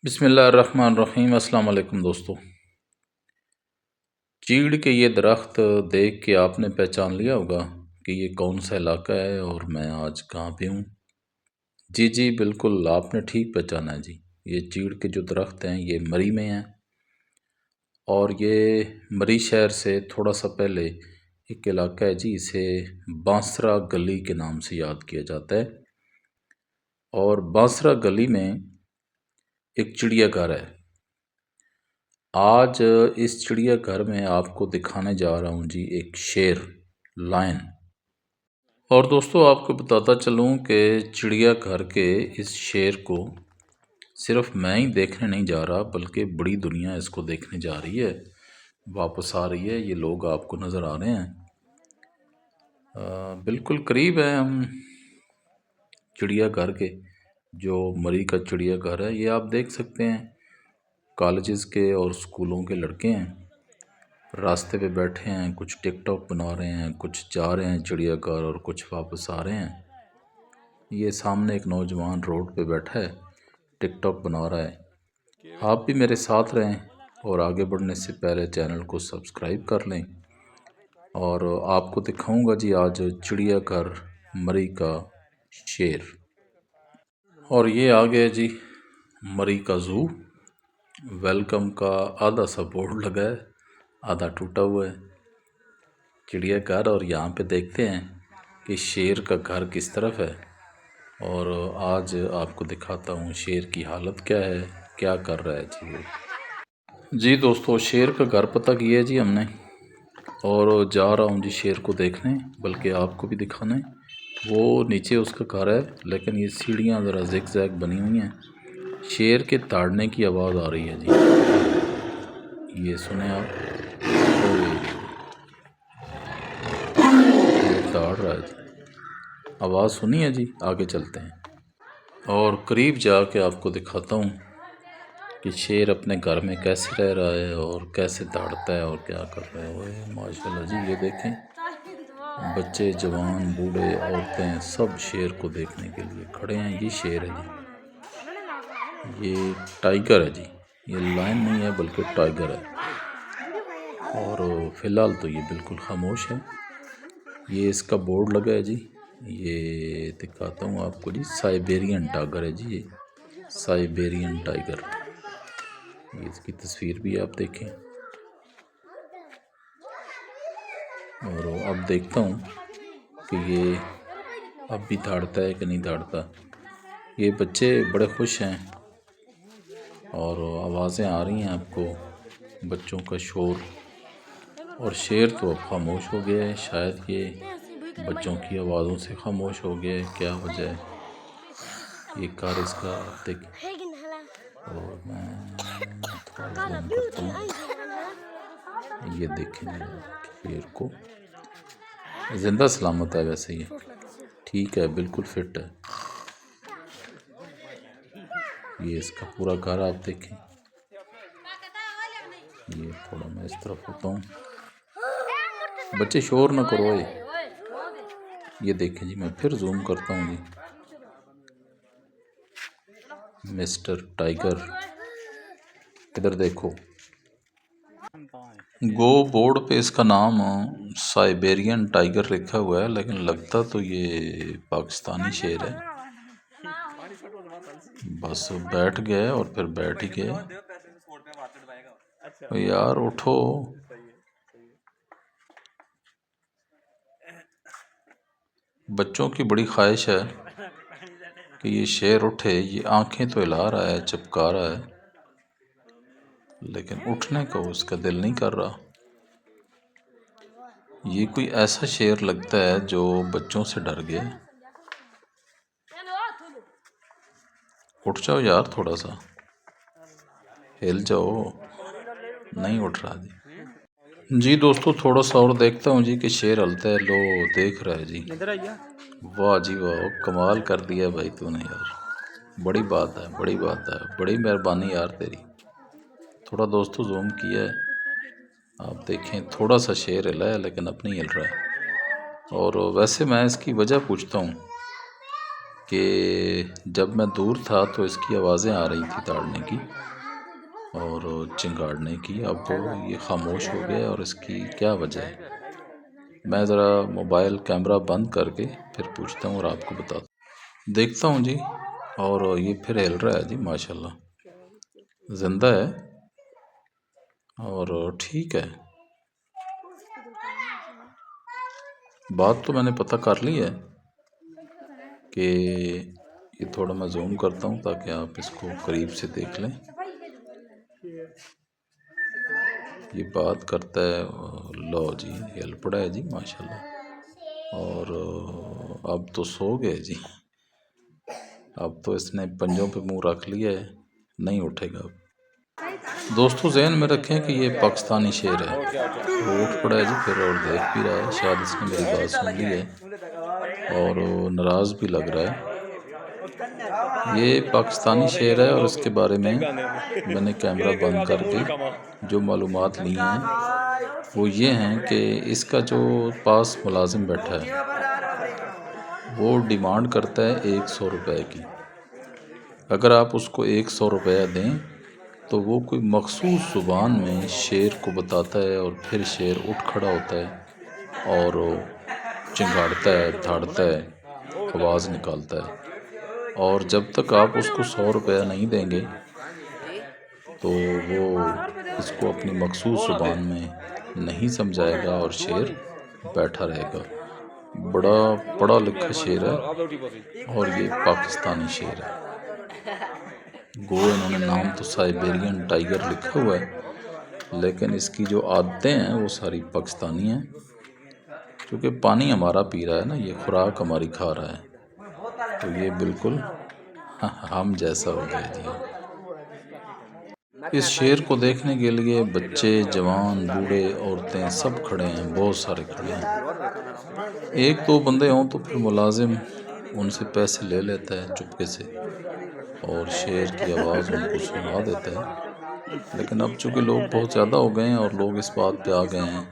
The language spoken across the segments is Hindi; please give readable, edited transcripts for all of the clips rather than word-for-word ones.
बिस्मिल्लाहिर्रहमानिर्रहीम। अस्सलाम वालेकुम दोस्तों। चीड़ के ये दरख्त देख के आपने पहचान लिया होगा कि ये कौन सा इलाका है और मैं आज कहाँ पे हूँ। जी जी बिल्कुल, आपने ठीक पहचाना है जी। ये चीड़ के जो दरख्त हैं ये मरी में हैं और ये मरी शहर से थोड़ा सा पहले एक इलाका है जी, इसे बांसरा गली के नाम से याद किया जाता है। और बांसरा गली में एक चिड़ियाघर है। आज इस चिड़ियाघर में आपको दिखाने जा रहा हूँ जी एक शेर, लायन। और दोस्तों आपको बताता चलूँ कि चिड़ियाघर के इस शेर को सिर्फ मैं ही देखने नहीं जा रहा, बल्कि बड़ी दुनिया इसको देखने जा रही है, वापस आ रही है। ये लोग आपको नज़र आ रहे हैं। बिल्कुल करीब है हम चिड़ियाघर के, जो मरी का चिड़ियाघर है। ये आप देख सकते हैं कॉलेजेस के और स्कूलों के लड़के हैं, रास्ते पे बैठे हैं, कुछ टिकटॉक बना रहे हैं, कुछ जा रहे हैं चिड़ियाघर और कुछ वापस आ रहे हैं। ये सामने एक नौजवान रोड पे बैठा है, टिकटॉक बना रहा है। आप भी मेरे साथ रहें और आगे बढ़ने से पहले चैनल को सब्सक्राइब कर लें। और आपको दिखाऊंगा जी आज चिड़ियाघर मरी का शेर। और ये आ गया जी मरी का ज़ू। वेलकम का आधा सा बोर्ड लगा है, आधा टूटा हुआ है। चिड़ियाघर, और यहाँ पे देखते हैं कि शेर का घर किस तरफ है। और आज आपको दिखाता हूँ शेर की हालत क्या है, क्या कर रहा है जी वो। जी दोस्तों, शेर का घर पता किया है जी हमने, और जा रहा हूँ जी शेर को देखने, बल्कि आपको भी दिखाने। वो नीचे उसका घर है, लेकिन ये सीढ़ियाँ ज़रा जिग जैग बनी हुई हैं। शेर के ताड़ने की आवाज़ आ रही है जी, ये सुने आप। ताड़ रहा है जी, आवाज़ सुनी है जी। आगे चलते हैं और करीब जाके आपको दिखाता हूँ कि शेर अपने घर में कैसे रह रहा है और कैसे दौड़ता है और क्या कर रहा है। ओए माशाल्लाह जी, ये देखें, बच्चे, जवान, बूढ़े, औरतें सब शेर को देखने के लिए खड़े हैं। ये शेर है जी, ये टाइगर है जी, ये लायन नहीं है बल्कि टाइगर है। और फ़िलहाल तो ये बिल्कुल खामोश है। ये इसका बोर्ड लगा है जी, ये दिखाता हूँ आपको जी। साइबेरियन टाइगर है जी, ये साइबेरियन टाइगर। ये इसकी तस्वीर भी आप देखें। और अब देखता हूँ कि ये अब भी दौड़ता है कि नहीं दौड़ता। ये बच्चे बड़े खुश हैं और आवाज़ें आ रही हैं आपको, बच्चों का शोर। और शेर तो अब खामोश हो गया है, शायद ये बच्चों की आवाज़ों से खामोश हो गया है। क्या वजह है? ये कार इसका देख। और मैं थोड़ा जूम करता हूँ, ये देखें शेर को, जिंदा सलामत है। वैसे ये ठीक है, बिल्कुल फिट है। ये इसका पूरा घर आप देखें। ये थोड़ा मैं इस तरफ होता हूँ, बच्चे शोर ना करो। ये देखें जी, मैं फिर जूम करता हूँ जी। मिस्टर टाइगर, इधर देखो। गो बोर्ड पे इसका नाम साइबेरियन टाइगर लिखा हुआ है, लेकिन लगता तो ये पाकिस्तानी शेर है। बस बैठ गए और फिर बैठ ही गए। यार उठो, बच्चों की बड़ी ख्वाहिश है कि ये शेर उठे। ये आंखें तो हिला रहा है, चिपका रहा है, लेकिन उठने को उसका दिल नहीं कर रहा। ये कोई ऐसा शेर लगता है जो बच्चों से डर गया। उठ जाओ यार, थोड़ा सा हिल जाओ। नहीं उठ रहा जी दोस्तों, थोड़ा सा और देखता हूँ जी कि शेर हलता है। लो देख रहा है जी। वाह जी वाह, कमाल कर दिया भाई तूने यार, बड़ी बात है, बड़ी बात है, बड़ी मेहरबानी यार तेरी। थोड़ा दोस्तों जूम किया है, आप देखें थोड़ा सा शेर हिला है, लेकिन अब नहीं हिल रहा है। और वैसे मैं इसकी वजह पूछता हूँ कि जब मैं दूर था तो इसकी आवाज़ें आ रही थी दौड़ने की और चिंगाड़ने की। अब ये ख़ामोश हो गया और इसकी क्या वजह है? मैं ज़रा मोबाइल कैमरा बंद करके फिर पूछता हूँ और आपको बताता हूँ। देखता हूँ जी, और ये फिर हिल रहा है जी, माशाल्लाह ज़िंदा है और ठीक है। बात तो मैंने पता कर ली है कि ये थोड़ा मैं जूम करता हूँ ताकि आप इसको करीब से देख लें। ये बात करता है, लो जी हिल पड़ा है जी माशाल्लाह। और अब तो सो गए जी, अब तो इसने पंजों पे मुंह रख लिया है, नहीं उठेगा अब। दोस्तों जहन में रखें कि ये पाकिस्तानी शेर है। वो उठ पड़ा है जी फिर और देख भी रहा है, शायद इसने मेरी बात सुन ली है और नाराज़ भी लग रहा है। ये पाकिस्तानी शेर है और इसके बारे में मैंने कैमरा बंद करके जो मालूमात ली हैं वो ये हैं कि इसका जो पास मुलाजिम बैठा है वो डिमांड करता है 100 रुपए की। अगर आप उसको 100 रुपया दें तो वो कोई मखसूस ज़ुबान में शेर को बताता है और फिर शेर उठ खड़ा होता है और चिंगाड़ता है, धाड़ता है, आवाज़ निकालता है। और जब तक आप उसको 100 रुपया नहीं देंगे तो वो इसको अपनी मखसूस ज़ुबान में नहीं समझाएगा और शेर बैठा रहेगा। बड़ा पढ़ा लिखा शेर है और ये पाकिस्तानी शेर है। गो इन्होंने नाम तो साइबेरियन टाइगर लिखा हुआ है लेकिन इसकी जो आदतें हैं वो सारी पाकिस्तानी हैं। क्योंकि पानी हमारा पी रहा है ना, ये खुराक हमारी खा रहा है, तो ये बिल्कुल हम जैसा हो गया जी। इस शेर को देखने के लिए बच्चे, जवान, बूढ़े, औरतें सब खड़े हैं, बहुत सारे खड़े हैं। एक दो बंदे हों तो फिर मुलाजिम उनसे पैसे ले लेता है चुपके से और शेर की आवाज़ उनको सुना देता है। लेकिन अब चूँकि लोग बहुत ज़्यादा हो गए हैं और लोग इस बात पे आ गए हैं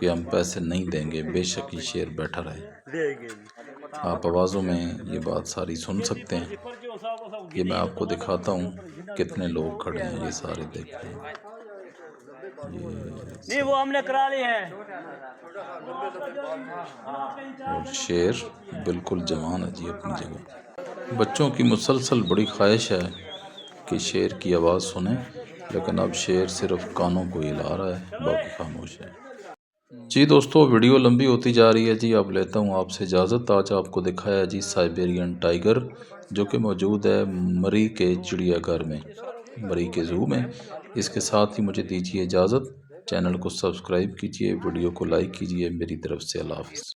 कि हम पैसे नहीं देंगे, बेशक ये शेर बैठा रहे। आप आवाज़ों में ये बात सारी सुन सकते हैं। ये मैं आपको दिखाता हूँ कितने लोग खड़े हैं, ये सारे देख रहे हैं। ये वो हमने करा ली है। और शेर बिल्कुल जवान है जी अपनी जगह। बच्चों की मुसलसल बड़ी ख्वाहिश है कि शेर की आवाज़ सुने, लेकिन अब शेर सिर्फ कानों को हिला रहा है, बाकी खामोश है। जी दोस्तों, वीडियो लंबी होती जा रही है जी, अब लेता हूँ आपसे इजाज़त। आज आपको दिखाया जी साइबेरियन टाइगर जो कि मौजूद है मरी के चिड़ियाघर में, मरी के ज़ू में। इसके साथ ही मुझे दीजिए इजाज़त। चैनल को सब्सक्राइब कीजिए, वीडियो को लाइक कीजिए। मेरी तरफ से अल्लाह हाफ़िज़।